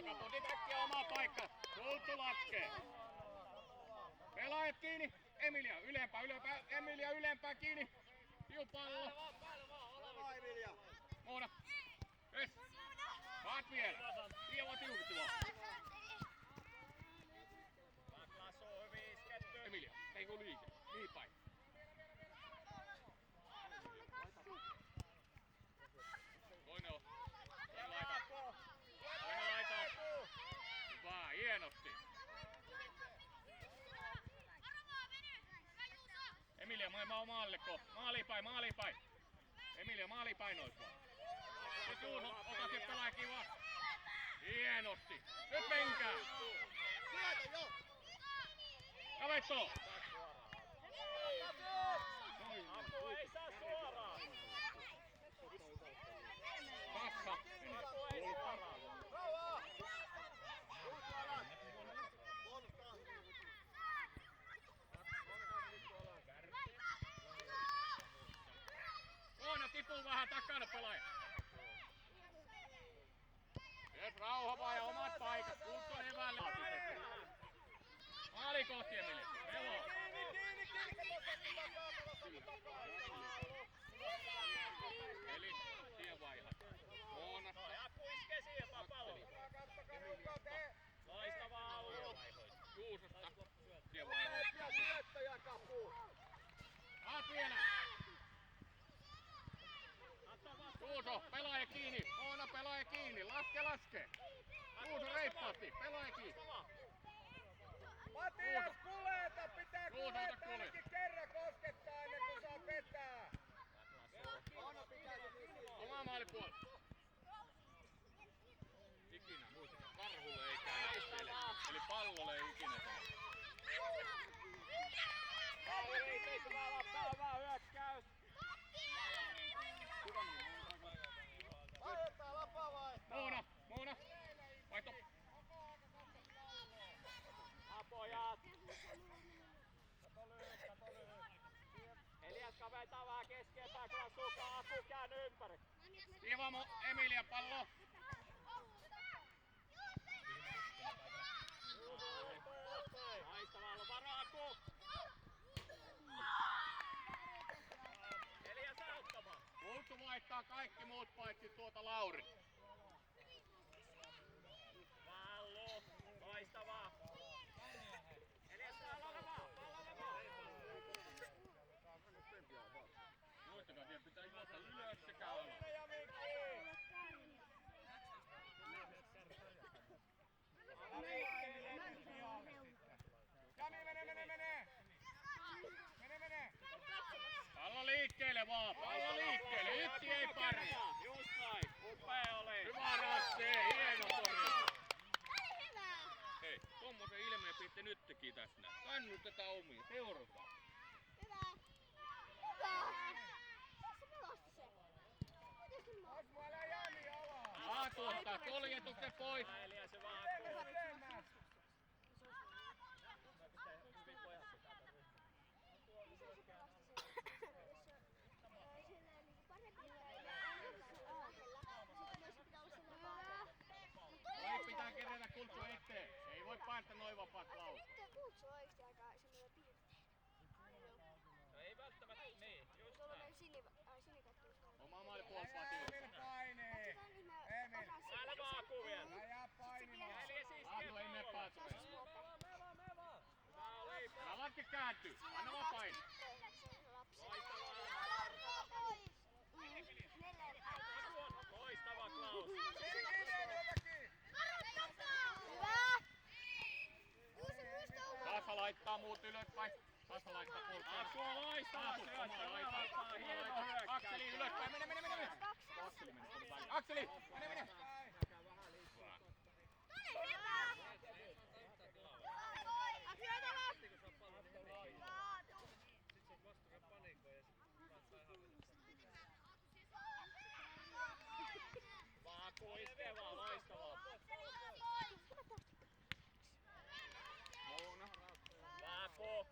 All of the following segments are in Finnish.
Takapotin äkkiä omaa paikkaa. Tultu laskee. Pelaajat kiinni. Emilia ylempää. Emilia ylempää kiinni. Tiupallo. Moona. Yes. Vaat vielä. Kieva tiukuttua. Emilia, teiku liike. Niin päin. Toinen on. Toinen laita. Toinen laita. Hyvä, hienosti. Emilia, maalleko. Maalipäin. Emilia, maalipäin nois vaan. Nyt Juuso, ota se pelaa kiva. Hienosti. Nyt menkää. Kavetto. Apu ei saa suoraan. Passa. Apu ei suoraan. Moona tipuu vähän takana pelaaja. Nyt rauha vaan ja omat paikat. Kulttuun eväälle. Maali kohti Emilia. Pelaa. Eli tien vaihat. Moonasta. Apu iskee siihen pallo. Loistavaa alue. Juusosta. Tien vaihat. Saat vielä. Juuso, pelaaja kiinni. Moona, pelaaja kiinni. Laske. Juuso reippaasti. Pelaaja kiinni. Matias, kuleta! Pitää kuleta ainakin kerran koskettaa ennen kuin saa vetää! Oma maalipuoli. Ikinä muistakaa, karhulle ei käy. Eli pallolle ei ikinä käy. Lauri, tekemään vaan hyökkäys. Vaihdetaan lapaa vaihtaa! Moona. Vaihto. Pojat! Eliaska vetää vähän keskempää, kun sukaa Apu käänny ympäri. Kiva Emilia pallo. Haistavalla varaa Aku! Elias auttamaan. Kulttu vaihtaa kaikki muut paitsi tuota Lauri. Pallo! Loistavaa! Elias pallo vaan! Muistakaa, siellä pitää juosta ylös sekä alas. Jami, mene! Pallo liikkeelle vaan, pallo liikkeelle. Yksi ei pari. Just näin, upea oli. Hyvä Rasse, hieno pori. Hei, tommosen ilmeen piitte nyt teki tässä näin. Kannustetaan omia, seurataan. Asmu, älä Jami alaa! Tuottaa koljetukset pois. Elias se vaan Vai pitää kerätä Kulttu eteen. Ei voi painata noin vapaat laut. Nyt Kulttu on oikeesti aika semmoinen piirteinen. No ei välttämättä, niin, just Tuollainen näin. sinikattuus. Oma maali puolustaa tiukka. Emil painii! Emil! Älä vaan Aku vielä. Älä jää painimaan! Elias iskee Aatu ei mene pallolle. paatureille. Tää oli Alatkin kääntyy. Anna vaan paini. loistava Klaus. Kasa laittaa muut ylöspäin. Kasa laittaa puolustaa. Aku on loistava syöttö. Hieno hyökkäys. Akseli ylöspäin. Mene. Akseli mene. Akseli. Mene. Aku iskee vaan loistavaa. Moona. Aku.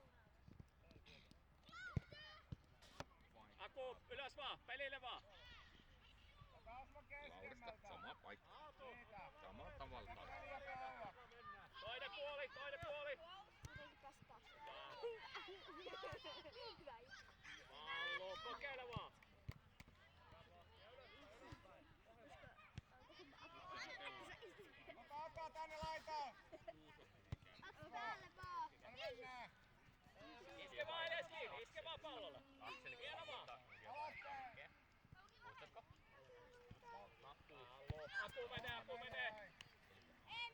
Aku ylös vaan, pelille vaan. Asmu Laurista keskemmältä! sama paikka. mennään. Iske vaan edes kiinni, iske vaan pallolle. Hieno vaan. Alaspäin. Apu menee.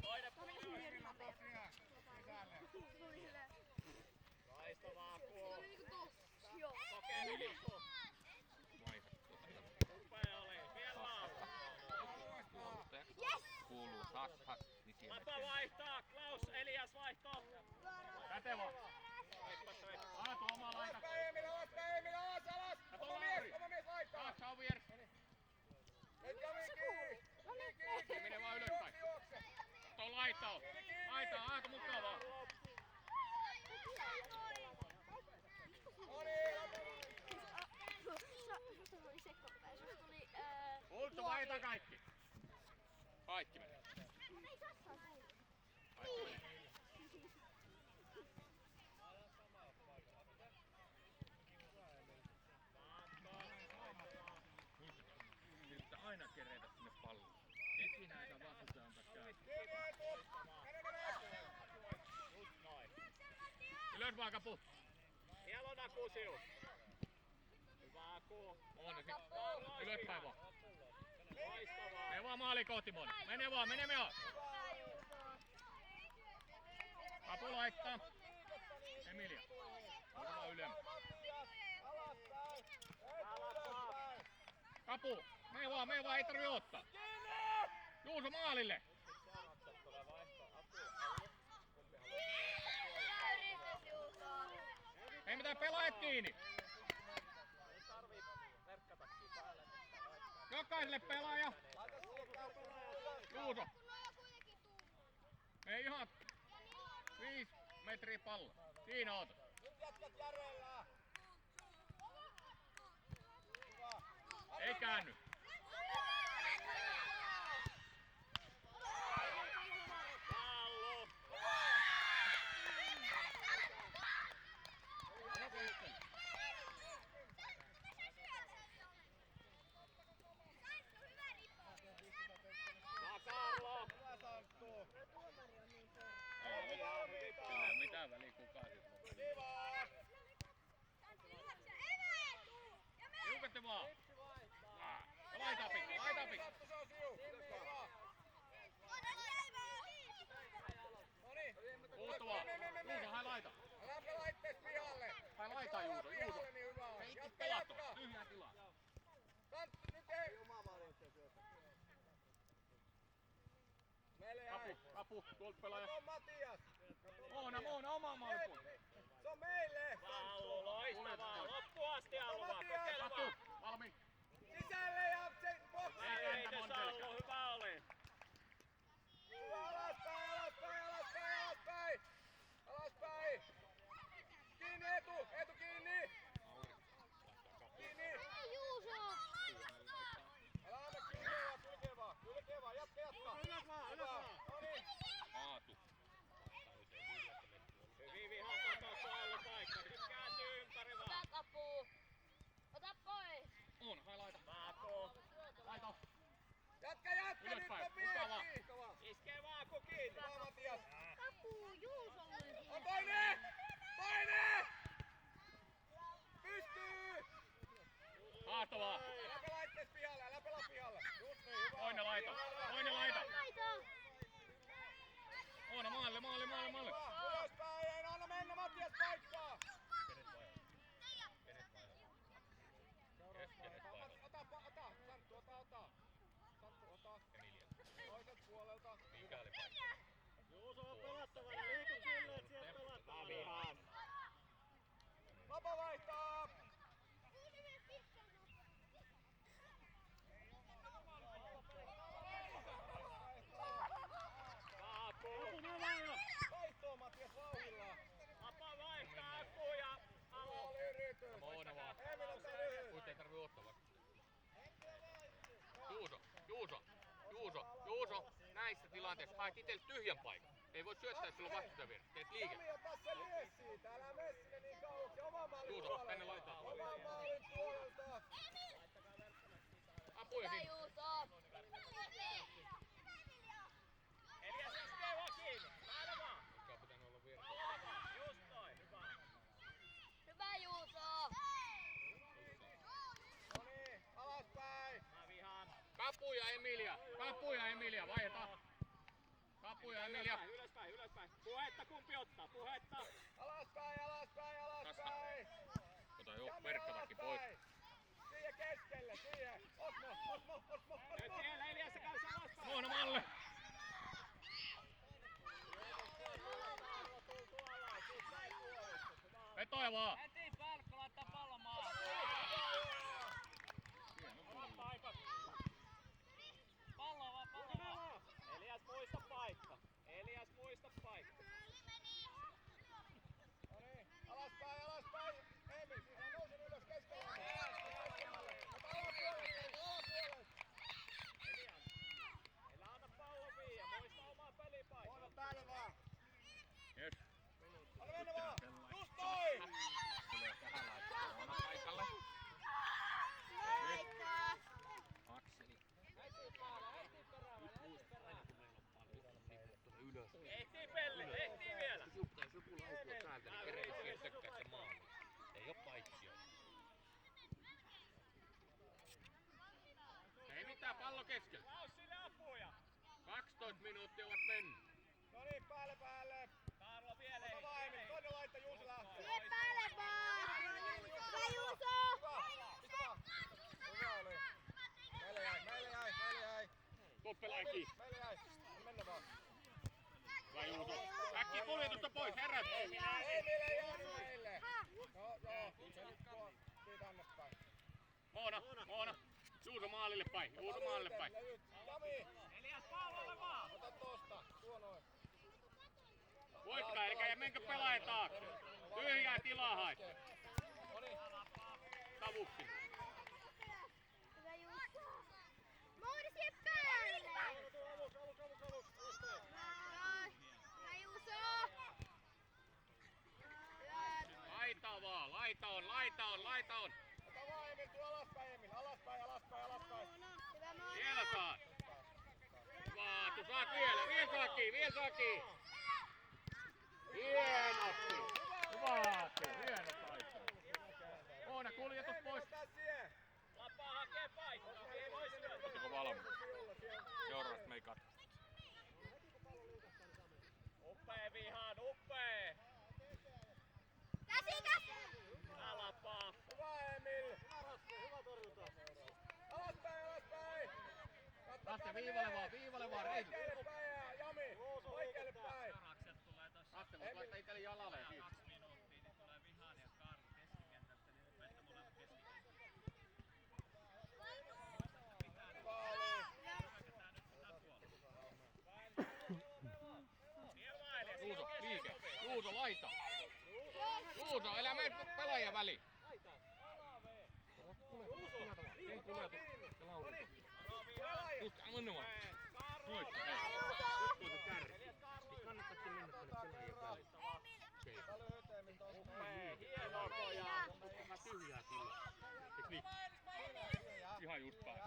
Toinen Tuli puoli. semmoinen nopea. Sisälle. Tuli silleen. Loistavaa, Se Aku. oli niinku tossa. Joo. Kokeili Aku. Upea oli. Vielä laulu. Kuuluu has, niin siihen Lapa vaihtaa. Klaus, Elias vaihto. Pätevä. Toippa. Aatu oma laita. Alaspäin Emil, alas. Kato Oma Lauri. mies laittaa. Taas on vieressä. Nyt Jami kiinni. Kiinni. Mene vaan ylöspäin. Juokse. Kato laittaa. Laita, Aatu mukavaa. No niin. Susta tuli sekoittaa. Susta tuli Ulttu vaihtaa kaikki. Kaikki menee. Ei Sassa tuli. Kaikki menee. Nyt pitää aina kerätä sinne palloon. Ikinä ei saa vastustajan antaa käydä. Kiinni Eetu. Mene. Just noin. Ylös vaan Kapu. Siellä on Aku sius. Hyvä Aku. On ne sit. Ylöspäin vaan. Loistavaa. Mene vaan maali kohti Moni. Mene vaan. Kapu laittaa. Emilia. Ota vaan ylemmä. Alaspäin. Kapu. Mene vaan. Ei tarvii ottaa. Juuso maalille. Ei mitään pelaajat kiinni. Jokaiselle pelaaja. Juuso. Ei ihan 5 metriä pallo. Siinä oot. Nyt jätkät järjellä. Ei käänny. Pallo. Karlo. Hyvä Santtu. Kyllä mitään väliä kukaan sit. Kiva. Liukatte vaan. Ja laita pikku. Santtu, se on siu. Kiva. Noniin. Puuttu vaan. Juuso, hai laita. Älä laittees pihalle. Hai laita Juuso. Pihalle, niin hyvä on. Ei itse Jatka, pelattu. jatka. Tyhjää tilaa. Santtu, nyt ei. Meille jäi. Kapu. Tuolta pelaaja. Kato Matias. Moona, oma maalipuoli. Se on meille. Pallo. Loistavaa. Loppuun asti Allu vaan. Kokeile Kapu. vaan. Valmi. Sisälle ja se boksi. Ei se Allu. Hyvä oli. Alaspäin. Kiinni Eetu kiinni. Kiinni. Älä anna kiinni ja kulkee vaan. Jatka. Ylös vaan. Noniin. Aatu. Hyvin vihaan katottu Allu paikka. Nyt kääntyy ympäri vaan. Ota pois! On, hai laita. Aku. Laita. Jatka. Nyt Ylöspäin. on Mukavaa. miekki. Iskee vaan Aku kiinni. Hyvä Matias. Kapu Juusolle! On toinen. Pystyy. Haastavaa. Älä laittees pihalle. Älä pelaa pihalle. Just niin, hyvä. Toinen laita. Laita! Oona maalle. Ylöspäin. Ei anna mennä Matias paikkaa. Ota. Santtu, ota. Toiselta puolelta. Juuso on pelattava. Liiku silleen, että siellä pelataan. Vihaan. Vapa vaihtaa. Aku. Vaihtoa Matias vauhdilla. Apa vaihtaa Aku ja Allu. Maali yritys. Moona vaan. Emil ottaa lyhyt. Nyt ei tarvii ottaa vaikka. Juuso. Näissä tilanteissa haet itselle tyhjän paikan. Ei voi syöttää, jos sulla on vastustaja vieressä. Teet liike. Sami, ota se mies siitä. Älä mene sinne niin kauaksi. Oma maalin Juuso, puolelta. tänne laitaan. Oma maalin puolelta. Apuja sinne. Elias iskee vaan kiinni. Päällä vaan. Mikä on pitänyt olla vieressä. Just Emilia. Ylöspäin. Puhetta kumpi ottaa, puhetta. Alaspäin, alaspäin, alaspäin. Ota jo verkkatakin pois. Siihen keskelle, siihen. Osmo. Nyt siellä Elias käy alaspäin. Moona Malle. Vetoja vaan. Heti Palkko laittaa pallon maahan. Paikat. Pallo vaan. Elias muista paikka. No niin, alaspäin. Emil, sisään nousen ylös keskelle. Alapuolelle. Elä anna pallon viiä. Muista omaa pelipaikkaa. Moona päälle vaan. Yes. Anna mennä vaan. Just noin. Tulee tähän laittaa Joona paikalle. Akseli. Ehtii Pelle, ehtii vielä. Jos joku laukoo täältä, niin kereisiä tökkää sen maan. Ei oo paitsio. Ei mitään, pallo keskellä. Laussille apuja. 12 minuuttia ovat mennyt. No niin, päälle. Karlo vielä Ota vaan Emil, toinen laita Juuso lähtee. Vie päälle vaan! Hyvä Juuso! Hyvä oli. Meille jäi. Toppelaiki. Meille jäi. Mennä vaan. Hyvä Juuso. Äkkiä kuljetusta pois, herrat. Emil ei jäänyt meille. Joo. Se nyt tuo siitä tänne päin. Moona. Juuso maalille päin. Jami, Elias pallolle vaan. ota tosta. Tuo noin. Voitkaa, eli menkö pelaaja taakse. Tyhjää tilaa haet. Noniin. Tavuksi. Hyvä Juuso! Moodi siihen päälle! Alus. Hyvä Juuso! Hyvä! Laita vaan, laita on. Ota vaan Emil, tuu alaspäin Emil. Alaspäin. Hyvä Moodi! Siellä saat. Vaatu, saat vielä saakin. Hienosti. Vaatu, hieno taito. Moona, kuljetus pois. Tää siihen. Lapaa hakee paikkaa. Ei voi syödä. Ootteko valmiit? Seuraavasta me ei katso. Uppee vihaan, uppee. Käsi! Alapaa. Hyvä Emil. Hyvä torjunta. Alaspäin. Lasse, viivalle vaan, reilu. Oikealle päin ja Jami. Oikealle päin. Karakset tulee tossa. Lasse, voit laittaa itselle jalalle ja siitä. 2 minuuttia, niin tulee Vihan ja Karl keskikentältä, niin rupeatte molemmat keskikentältä. Hyvä oli. Juuso, liike. Juuso, laita. Juuso, älä mene pelaajien väliin. Ei kuljetu. Ja Lauri. Just, mennä vaan. Noista, hei. Nyt tuota kärki. Kannattaisi mennä tänne pelaajien väliin. Paljon eteen, Uppee, hieno poja. Vähän tyhjää kyllä. Eiks niin? Ihan just päin.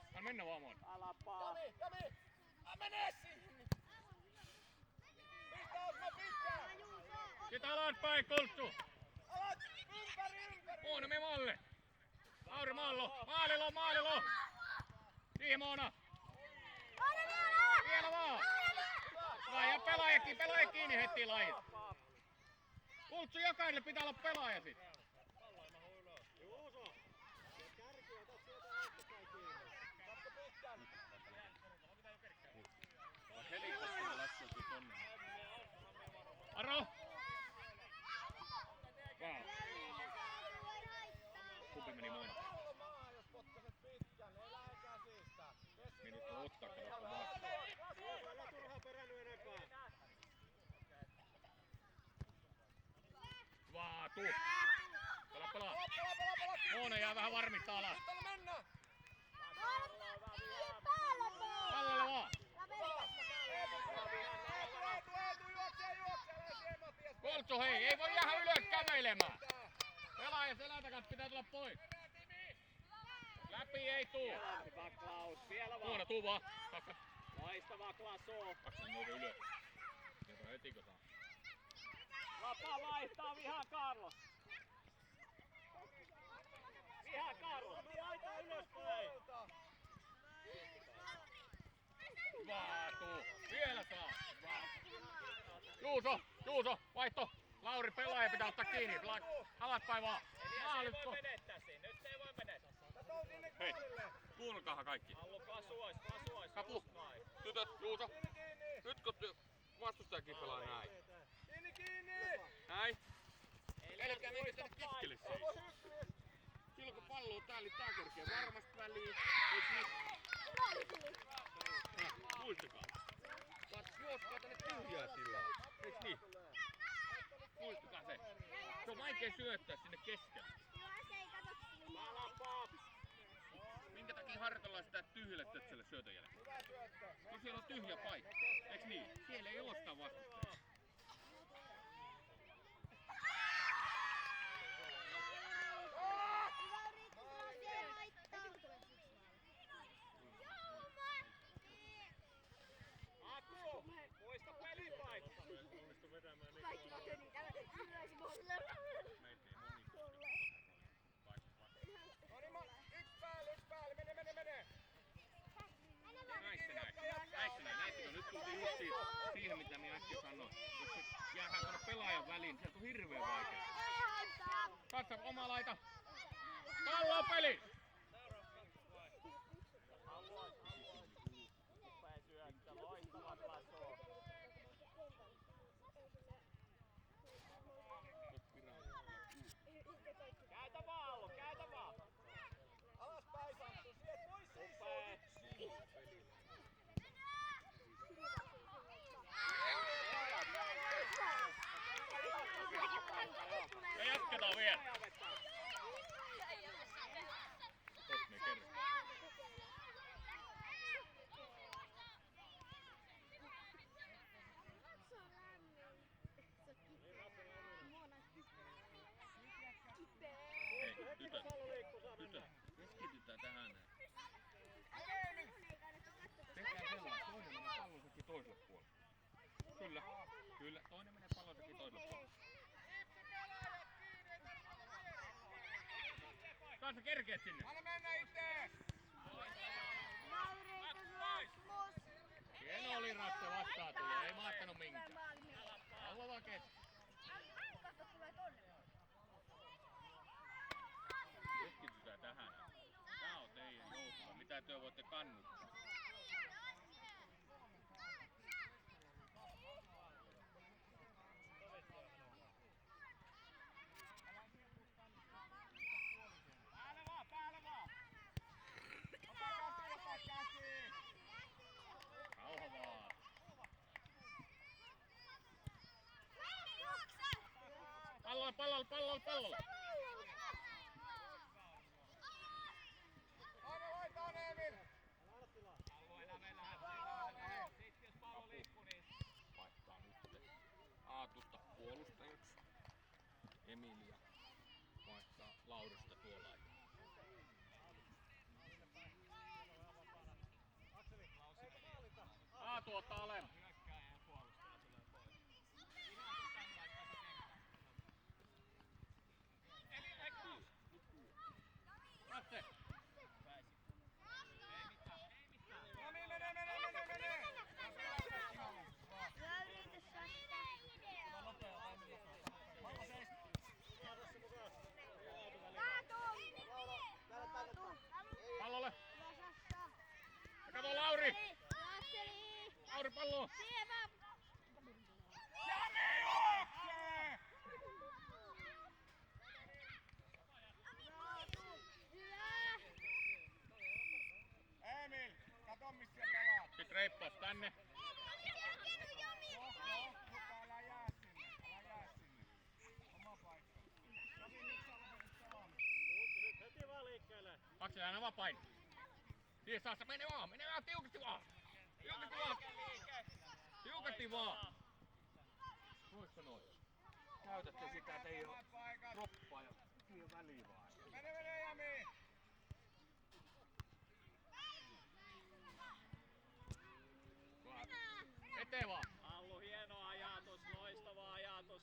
Anna mennä vaan Moona. Alapaa. Jami. Mene sinne. Pistä Osmo pitkään. Sitä alaspäin, Koltsu. Alat ympäri. Moona, me maalle. Lauri maallo. Maalilo. Siihen Moona. Vielä vaan. Vai ja pelaaja kiinni heti lajit. Kultsu, jokaiselle pitää olla pelaaja sit. Juuso. Kärki, ota sieltä äskettäin kiinni. Katso pitkään. Helikopterilla laskeltu tonne. Aro! Wow. Kumpi meni Moona? Pallo maahan, jos potkaset pitkän. Elää käsistä. Minut on ottaa, kato vaan. Älä turhaa peränny enempää. Vaatu! Pelaa. Moona jää vähän varmistaa alas. Nyt mennä. Pallolle vaan. Eetu, juoksee, Matias. Koltsu, hei, ei voi jäädä ylös kävelemään. Pelaaja selän takaa pitää tulla pois. Läpi ei tuu. Hyvä Klaus, vielä vaan. Moona, tuu vaan. Takka. Loistava Klasu. Kaksen nousi ylös. Sieltä heti kun saa. Lapa vaihtaa Vihan Karlo. Vihan Karlo. Laita ylöspäin. Vaatu. Juuso, vaihto. Lauri pelaaja pitää ottaa kiinni. Alaspäin vaan. Maalikko. Nyt ei voi menettää. Kato sinne Hei, kohdille. kuunnelkaahan kaikki. Allu kasuois, Kapu. just noin. Tytöt, Juuso. Kiinni. Nyt kun vastustajakin pelaa näin. Kiinni. Näin. Älkää menkö tänne keskelle siis. Onko hyppyys? Silloin kun pallo on täällä, niin tää kerkee varmasti väliin. Eiks niin? Muistakaa. Juoskaa tänne tyhjää tilaa. Eiks niin? Muistakaa se. Se on vaikea syöttää sinne keskelle. Minkä takia harjoitellaan sitä tyhjälle tötselle syötön jälkeen? Hyvä syöttö. Kun siellä on tyhjä paikka. Eiks niin? Siellä ei oo sitä vastustajaa. Aku, muista pelipaikka. Yksi päälle. Mene. Näittekö? Nyt tultiin just siihen, mitä minä äsken sanoin. Jos se jäädään tuonne pelaajan väliin, sieltä on hirveän vaikea. Katso, oma laita. Pallo peli! Upea syöttö, loistava taso. Käytä vaan, Allu, käytä vaan. Alaspäin Santtu. Siet pois siis. Upea. Ja jatketaan vielä. Totta me kerran. Hei, tytöt, keskitytään tähän näin. Tehdään sellainen, toinen menee pallosekin toiselle puolelle. Kyllä, toinen menee pallosekin toiselle puolelle. Kansa kerkeet sinne. Anna mennä itse. Hieno oli Rasse vastaan tulee, ei maattanut minkään. Pallo vaan kesken. Keskitytään tähän. Tää on teidän joukkue. Mitä työ voitte kannuttaa? Rauha vaan. Pallolle. Aina laitaan Emil. Vaihtaa nyt Aatusta puolustajaksi. Emilia vaihtaa Laurista tuolla. Aatu ottaa alemmas. Katse. No niin, mene. Pallolle. Ja kato Lauri. Lauri pallo. Jani juoksee! Emil, kato missä pelaat. Sit reippaas tänne. Mutta älä jää sinne. Oma paikka. Toki nyt sä lopetit pelaamaan. Nyt heti vaan liikkeelle. Kaksi aina vapain. Siihen saassa, mene vaan, tiukasti vaan. Tiukasti vaan. Noissa noin. Käytätte sitä teidän kroppaa ja siihen väliin vaan. Mene Jami. Eteen vaan. Allu, hieno ajatus, loistava ajatus.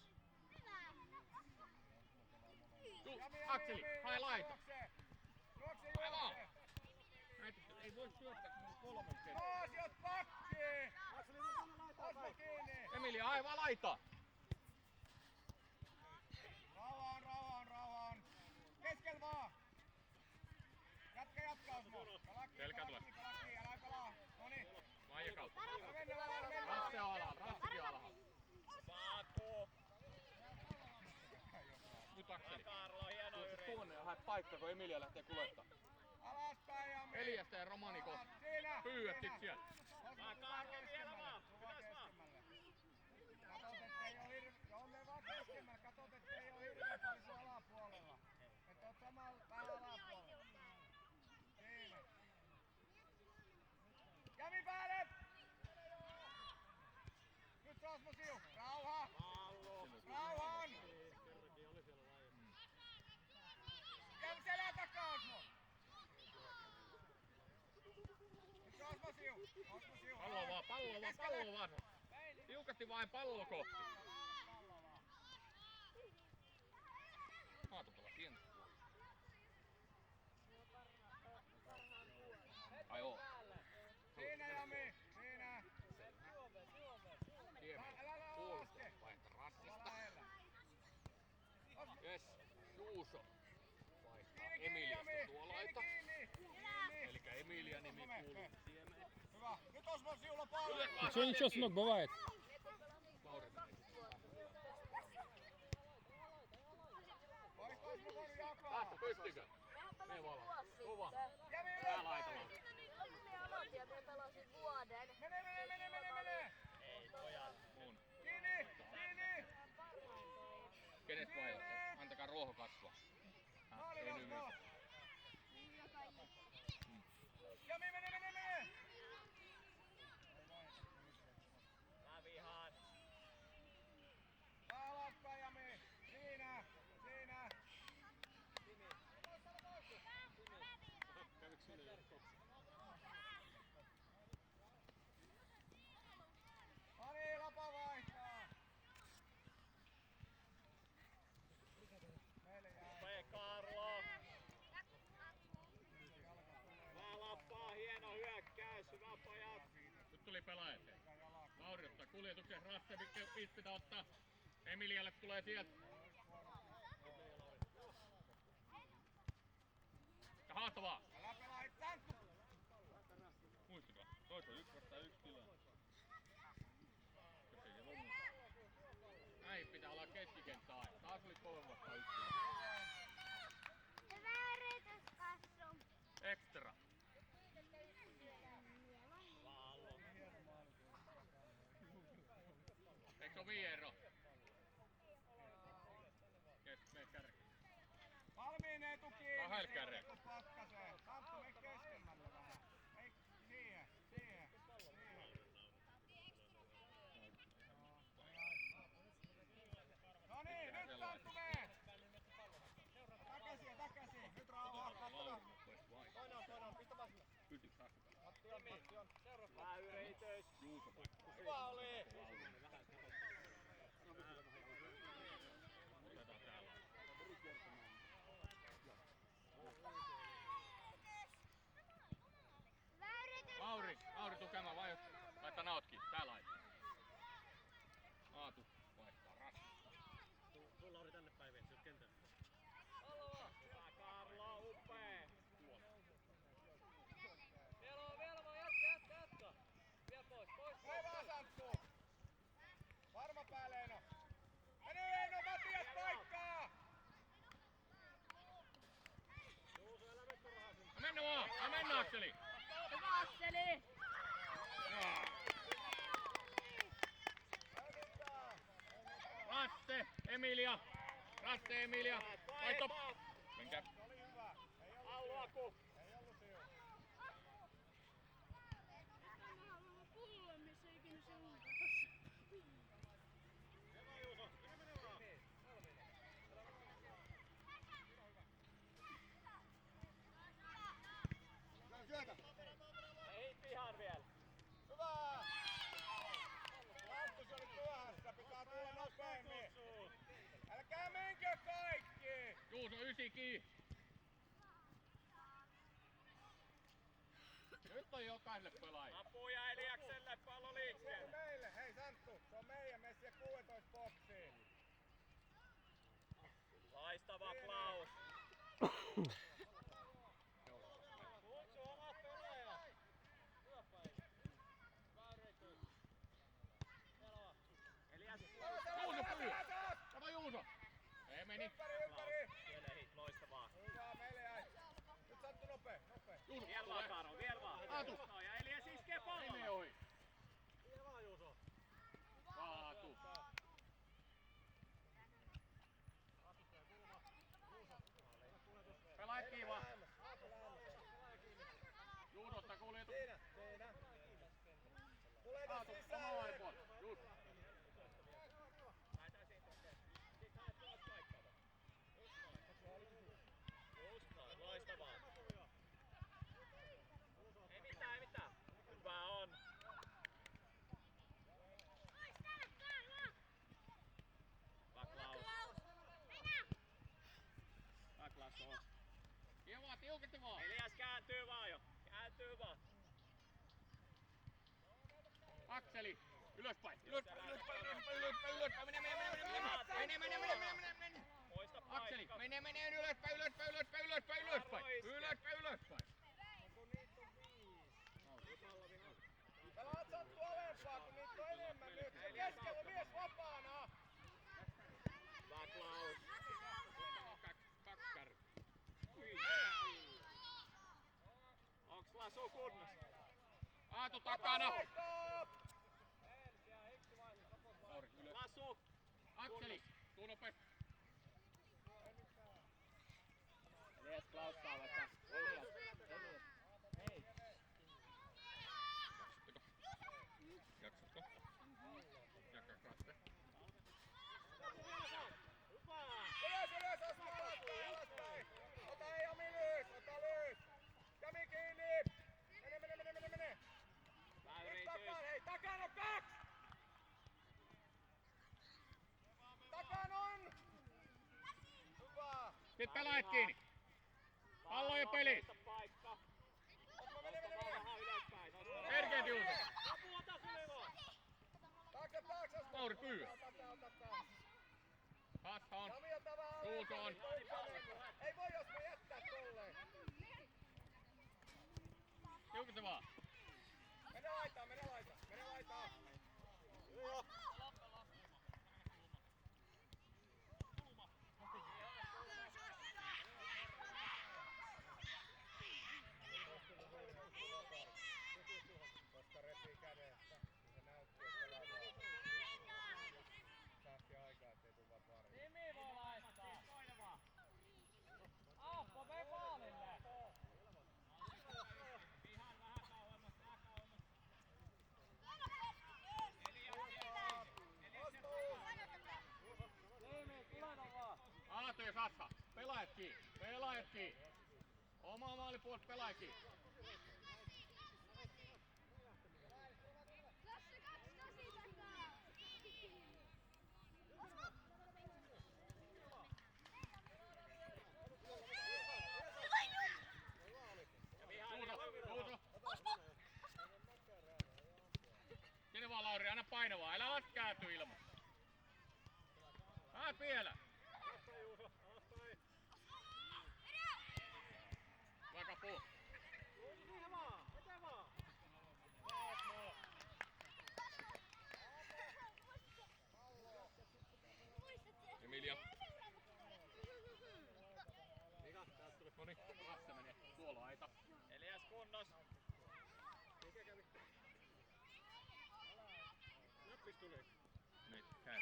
Akseli, hae laita. Juokse. Hae vaan. Näitä ei voi syöttää, kun on 3 kertaa. Paasiot pakkiin! Asma kiinni! Emilia Emilia, aivan laita! Rauhaan. Keskel vaan. Jatka Osmo. Selkä tulee. Kalaki, älä pelaa. Noniin. Maija kautta. Mennään. Rasse alhaalla, Rassikin alhaalla. Saatu. Nyt Akseli. Karlo, hieno yritys. Tuonne ja haet paikka, kun Emilia lähtee kuljettaa. Alaspäin ja Eliasta ja Romani kohta. Siinä. Pyydät sit sieltä. Karlo, vielä vaan. Pidäs vaan. Katot, ettei oo joo, me vaan keskemmällä. Katot, ettei oo hirveän paljon sun alapuolella. Et oot samalla vähän alapuolella. Siinä. Kävi päälle! Nyt Osmo Siu. Rauha! Pallo. Rauhaan! Kävi selän takaa Osmo! Nyt Osmo Siu. Pallo vaan. Tiukasti vain pallo kohti. Maatopalla pientä. Ai oo. Siinä Jami! Siinä! Älä laske! Vaihta Rassista. Olla lähellä. Jes, Juuso. Vaihtaa Kiinni Emiliasta Jami! tuo laita. Kiinni! Elikkä Emilia nimi kuuluu Siemeen. Hyvä! Nyt Osmo Siulla pallo! Все, ничего, сынок, бывает. Oisko Osmo voinut jakaa? Päästä, pystykö? Me valaa. Kova. Jami Tää ylöspäin! laitalla. Mene! Ei pojat. On. Kiinni! Kenet vaihtaa? Antakaa ruoho kasvaa. Maali Ei Osmo! nyt. Jami mene! Mä vihaan. Saa alaspäin Jami! Siinä! No niin, Lapa vaihtaa! Meille jää. Upea Karlo. Hyvä lappaa, hieno hyökkäys. Hyvä pojat. Nyt tuli pelaaja eteen. Mauri ottaa kuljetuksen. Rasse pitää ottaa. Emilialle tulee sieltä. Ja haastavaa. Älä pelaa itään! Muistakaa. Toista 1-1 tilanne. Jos ei se lomu. Näin pitää olla keskikenttä aina. Taas oli 3-1 tilanne. Hyvä yritys, Kassu. Extra. Pallo. Eikö se oo Viero? Mene kärki. Valmiin Eetu kiinni! Kahdella kärjellä. Eetu pakkaseen. Santtu, mene keskemmälle vähän. Ei, siihen. No niin, nyt Santtu mee! Takaisin. Nyt rauhaa, katsotaan. Toinen, pistä vaan sinne. Pystytkö Rasse? Matti on. Hyvä yritys. Juuso paikka. Hyvä oli! Otetaan täällä. Hyvä yritys. Mauri tukemaan vai laittaa naotkin. Tää laittaa. Aatu vaihtaa Rasse. Tuu Lauri tänne päin vielä, sieltä kentälle. Hyvä Karlo, upea. Vielä vaan jatka. Vielä pois. Näin vaan Santtu! Varma päälle Eino! Mene Eino, Matias paikkaa! Mennä Akseli! Hyvä Akseli. Rasse, Emilia! Laitto! Menkää. Oli hyvä. Ei ollut Alluaku. Ei ollut Siu. Pullo, missä ikinä se on. Syötä! Ei pihan vielä. Hyvä! Santtu, se oli myöhässä. Pitää tulla nopeammin. Älkää menkö kaikki! Juuso 9 kiinni. Nyt on jokaiselle pelaajalle. Apuja Eliakselle, pallo Se on liikkeelle. meille. Hei Santtu, se on meidän. Me Loistava Klaus. Kutsu omat pelaajat. Hyvä päivä. Hyvä yritys. Selvä. Elias. Juuso pyy! Tämä Juuso! Ei meni. Ympäri! Kielehit, loistavaa. Hyvä, meille jäi. Nyt sattu nopee. Juuso Vielä vaan Karo, vielä vaan. Aatu. No, ja Elias iskee Ei pallolla. mene ohi. Vielä vaan Juuso. Kaatu. Pelaajat kiinni. Juusosta kuljetus. Siinä. Tulee Kaatu, tässä oma sisään. puoli. Just. Lähetään siitä oikein. Sitten haet tuolla paikkaa vaan. Just noin, loistavaa. Ei mitään. Hyvä on. Hyvä Klaus. Hyvä Klaus on. Kiva, tiuketti vaan. Elias kääntyy vaan jo. Kääntyy vaan. Akseli. Ylöspäin. Mene. Poista Akseli, paikka. mene ylöspäin. Pelaat sattu alempaa, kun niitä on enemmän nyt. Se keskellä on mies vapaana. Hyvä Klaus. Kakkar. Onks Lasu kunnossa? Aatu takana. Vapaana! Lauri, ylös. Lasu. Akseli, tuu nopeasti. Elias Klaus saa vetää. Elias. Hei. Jaksatko? Jaka katte. Hyvä. Ylös, Osmo, alaspäin. Ota Jami lyys. Jami kiinni. Mene. Hyvä Nyt yritys. takaan, hei, takana on 2! Takan on! Hyvä! Sit pelaajat kiinni. Pallo ja peli. Paikka. Osmo, mene! Vähän ylöspäin. Selkeet Juuso. Apua taas Levo. Taakse, Osmo! Lauri pyy. Ota. Hassa on. Jami ota vähän Juuso on. Ei voi Osmo jättää tolleen. Tiukita vaan. Mene laitaan. Joo. Koska repii kädestä, niin se näytti, että pelaa. Saakki aikaa, ettei tuu vaan pari. Nimi voi laittaa. Appo, mene maalille. Ihan vähän kauemmas. Nimi, tulena vaan. Aatu ja Sassa. Pelaajat kiinni. Oma maalipuolta pelaajat kiinni. Juuso. Sinne vaan Lauri, anna painavaa. Älä las kääntyy ilman. Haet vielä. Hyvä kapu. Emilia. Noniin, Lasse menee. Tuolla aita. Elias kunnos. Näppis tuli. Nyt käy.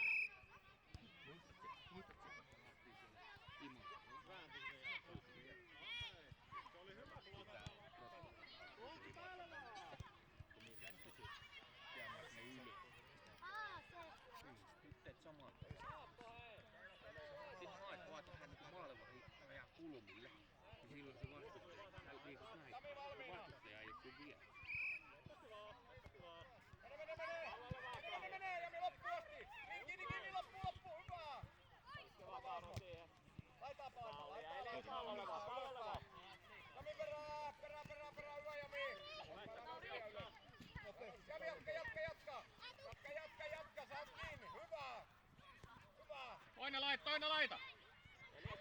Väänti se ja se oli hyvä tulosta. Onko täällä vaan? Nyt samaa. Saappa hei. Siinä haet vaan tähän niinku maalivahdin rajan kulmille. Niin silloin se vastustaja. Niinku näin. Jami valmiina. Vastustaja ei oo kuin vielä. Mene, Jami loppuun asti! Kiinni, loppuun, hyvä! Laitaa palloa, Jami perään, hyvä Jami! Jami, jatka, saat kiinni, hyvä! Toinen laita. Elias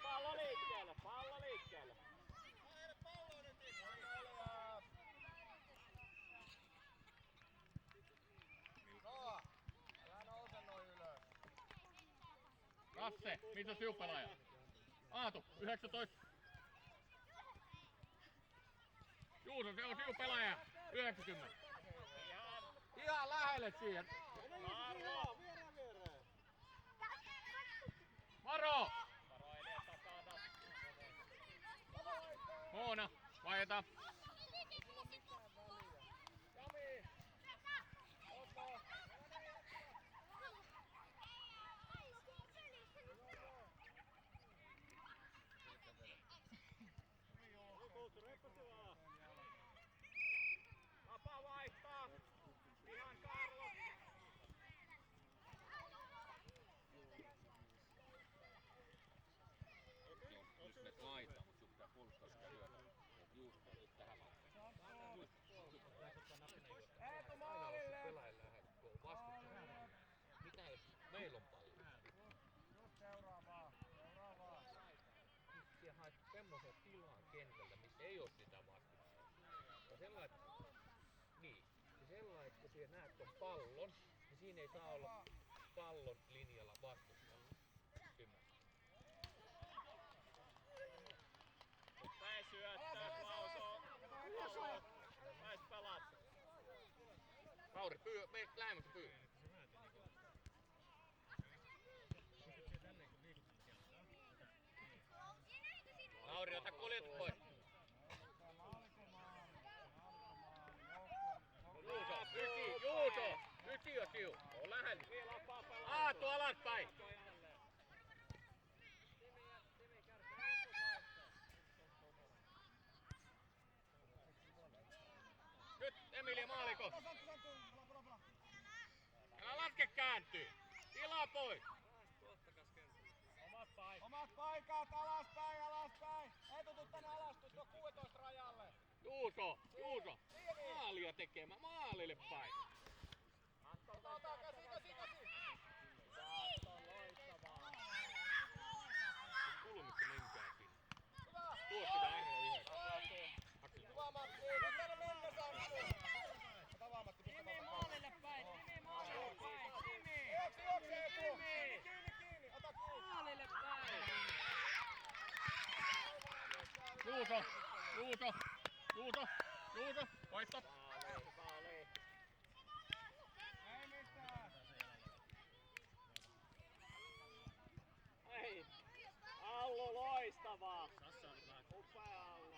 Rasse, missä on siupelaaja? Aatu, 19. Juuso, se on siupelaaja. 90. Ihan lähelle siihen. Karlo! Maro! Maro edes takana. Moona, vaihdetaan. Jami! Otto! Vapaa vaihtaa. Ihan Karlo. Jos menet laitaan, mutta sun pitää puolustaa sitä hyötä. Juuso täytyy tähän laitaan. Eetu maalille! Pelaajan lähellä, kun on vastustaja. Mitä jos meillä on pallo? Just seuraavaa. Seuraavaa. Siellä haet semmoisen tilan kentällä, missä ei ole sitä vastustajaa. Ja sellainen, niin. Ja sellainen, että kun siellä näet ton pallon, niin siinä ei saa olla pallon linjalla vastustajalla. Ymmärrät? Päin syöttää, Klauso. Päin pelaat. Kauri, mene lähemmäksi pyy. Lauri, ota kuljetus pois. Juuso, Juuso! Ysi on siu. On lähellä. Vielä vapaa pelaa. Aatu alaspäin. Nyt Emilia maaliko. Älä laske kääntyy. Tilaa pois. Omat päin. Omat paikat, alaspäin, alaspäin! Eetu, tuu tänne alas, tuu tuon 16 rajalle! Juuso, Juuso. Maalia tekemään, maalille päin. Ota, käsi! Saatto, loistavaa. Kulmissa menkää sinne. Hyvä! Tuo sitä aina yhdessä. Hyvä Matti! Nyt tänne mennä Sankku! Ota vaan Matti, pistä Timi vaan. maalille päin, Timi maalille päin, Timi! Juokse Eetu! Kiinni! Ota kiinni! Maalille päin! Juuso, Juuso, Juuso, Juuso. Voitto. Maali. Ei mitään! Ei. Allu loistavaa. Upea Allu.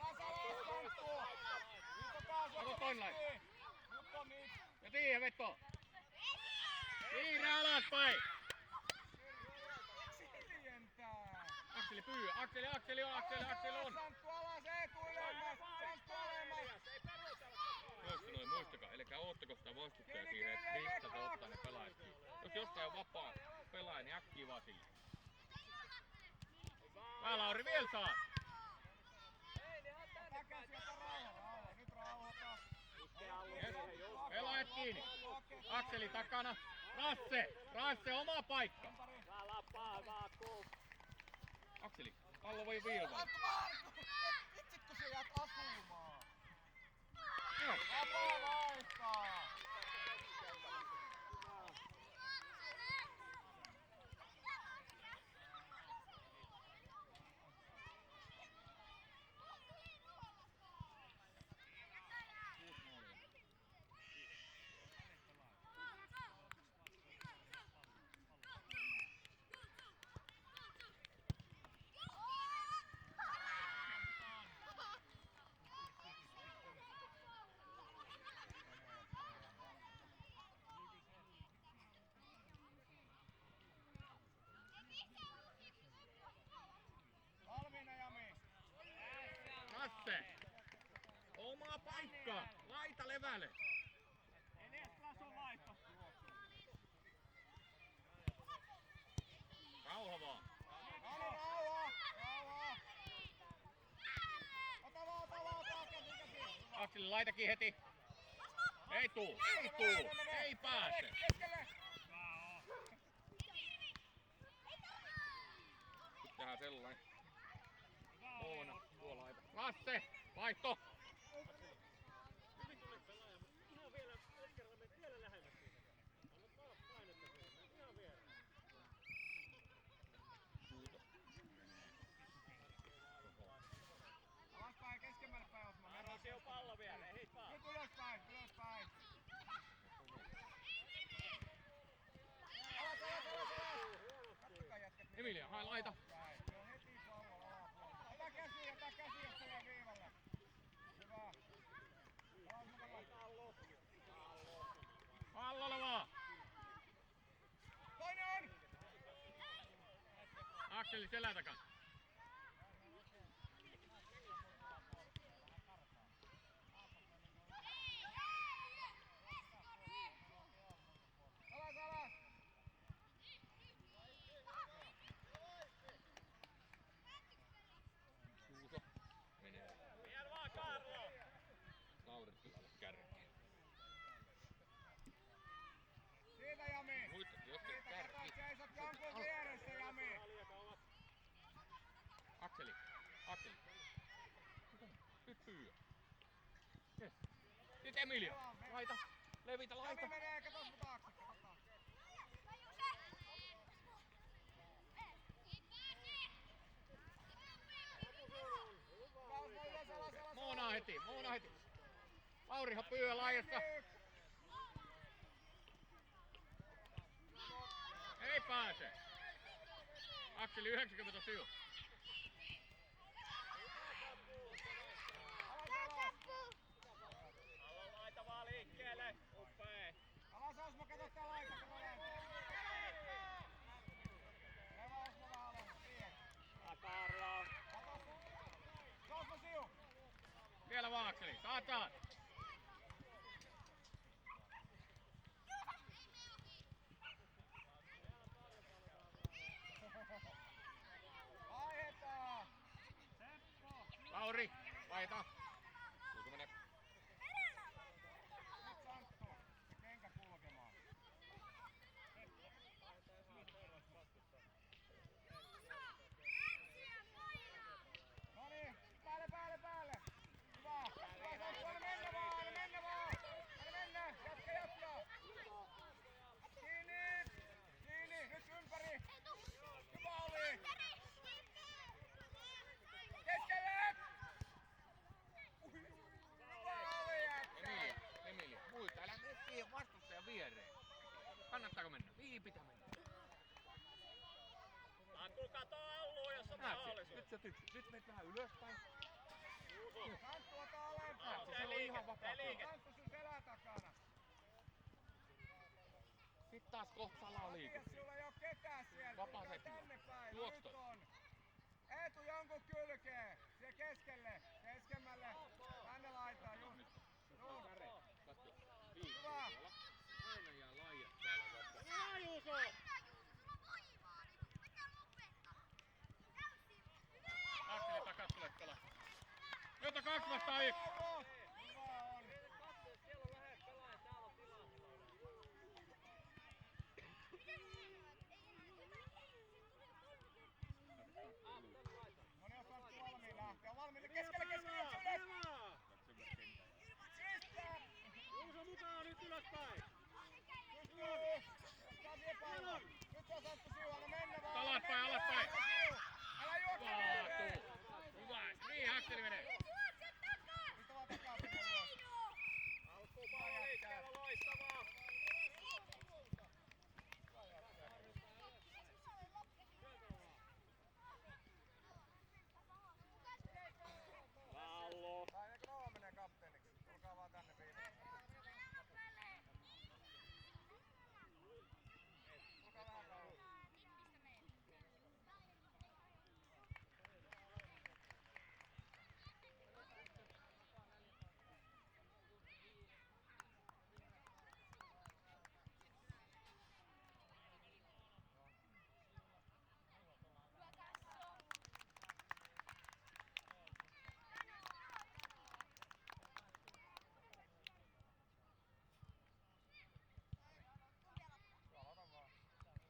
Alas Sankku! Nyt on taas Ota joku toinen laita. ristiin! Nyt on niin! Ja siihen veto. Siirrä alaspäin. Hiljentää! Akseli pyy, Akseli on. Sankku alas, Eetu ylemmäs! Sankku alemmas! Ei perustella. Toista noin, muistakaa, eli oottako sitä vastustajaa siihen, että mistä se ottaa ne pelaajat kiinni. Jos jostain on vapaa pelaaja, niin äkkiä vaan sille. Vähän Lauri, vielä saa. Takaisin, ota rauha! Nyt rauhoita! Iske Allu Yes. siihen just. Pelaajat kiinni. Akseli takana. Rasse, oma paikka. Hyvä lapaa, hyvä kuup. Akseli, pallo voi viivaa. Anttu Markku! Itse kun sä jäät asumaan! Joo. Vapaa vaihtaa! Valmiina Jami! Rasse. Oma paikka. Laita levälle. Elias Klason vaihto. Rauha vaan. Rauha! Ota vaan, käsi! Akseli, laitakin heti. Ei pääse. Keskelle! Hasse, vaihto. Hyvin tulit pelaaja, mutta ihan vielä, ensi kerralla menet vielä lähemmäs siitä. Anna taas painetta siihen, menet ihan viereen. Alaspäin, keskemmälle päin Osmo. Karla, siellä on pallo vielä, ei vaan. Nyt ylöspäin, ylöspäin. Alas. Katsokaa jätkät. Emilia, hae laita. Se on heti pallo alapuolella. Ota käsi, jos tulee viivalle. Hyvä. Alas mukana. Pallolla vaan. Toinen on! Akseli selän takana. Alas! Juuso menee Vien vaan Karlo! Lauritsilalle kärkeen. Siitä Jami! Muista, jos se Siitä kato, kärki. seisot jonkun vieressä Jami! Akseli. Nyt pyy. Yes. Nyt Emilia. Laita. Levitä laita. Jami menee, katos mun taakse, katsotaan. Moona heti. Laurihan pyy laajassa. Ei pääse. Akseli 90 sivu. Pallon laita vaan liikkeelle, upea. Alas Osmo, kato tää laita, kato laita. Leva Osmo vähän alemmas, siihen. Karlo. Se Osmo siu. Vielä vaan Akseli. Saataan. Vaihdetaan. Lauri. Vaihta. Juuso menee. Nyt Santtu. Se kenkä kulkemaan. Noniin, päälle. Hyvä. Santtu, anna mennä vaan. Jatka. Kiinni. Nyt ympäri. Hyvä oli. Keskelle. Hyvä oli jätkä. Emilia. Muista, älä mene siihen vastustajan viereen. Kannattaako mennä? Mihin pitää mennä? Aku kato Alluun, jos on Näet mahdollisuus. nyt menet vähän ylöspäin. Santtu, ota alempaa. Näet, se on ihan vapaa. Santtu sun selän takana. Sitten taas kohta salaa liikut. Matias, sulla ei oo ketään siellä. Vapaa Tulkaa setti. tänne päin. Juoks Nyt toi. on. Eetu jonkun kylkeen. Siellä keskelle. Keskemmälle. Tänne laitaan. Just. Katso. Hyvä. Aina jää laijat täällä vapaa. Hyvä Juuso! Akseli takas tulet pelaa. Jota 2 vastaan 1.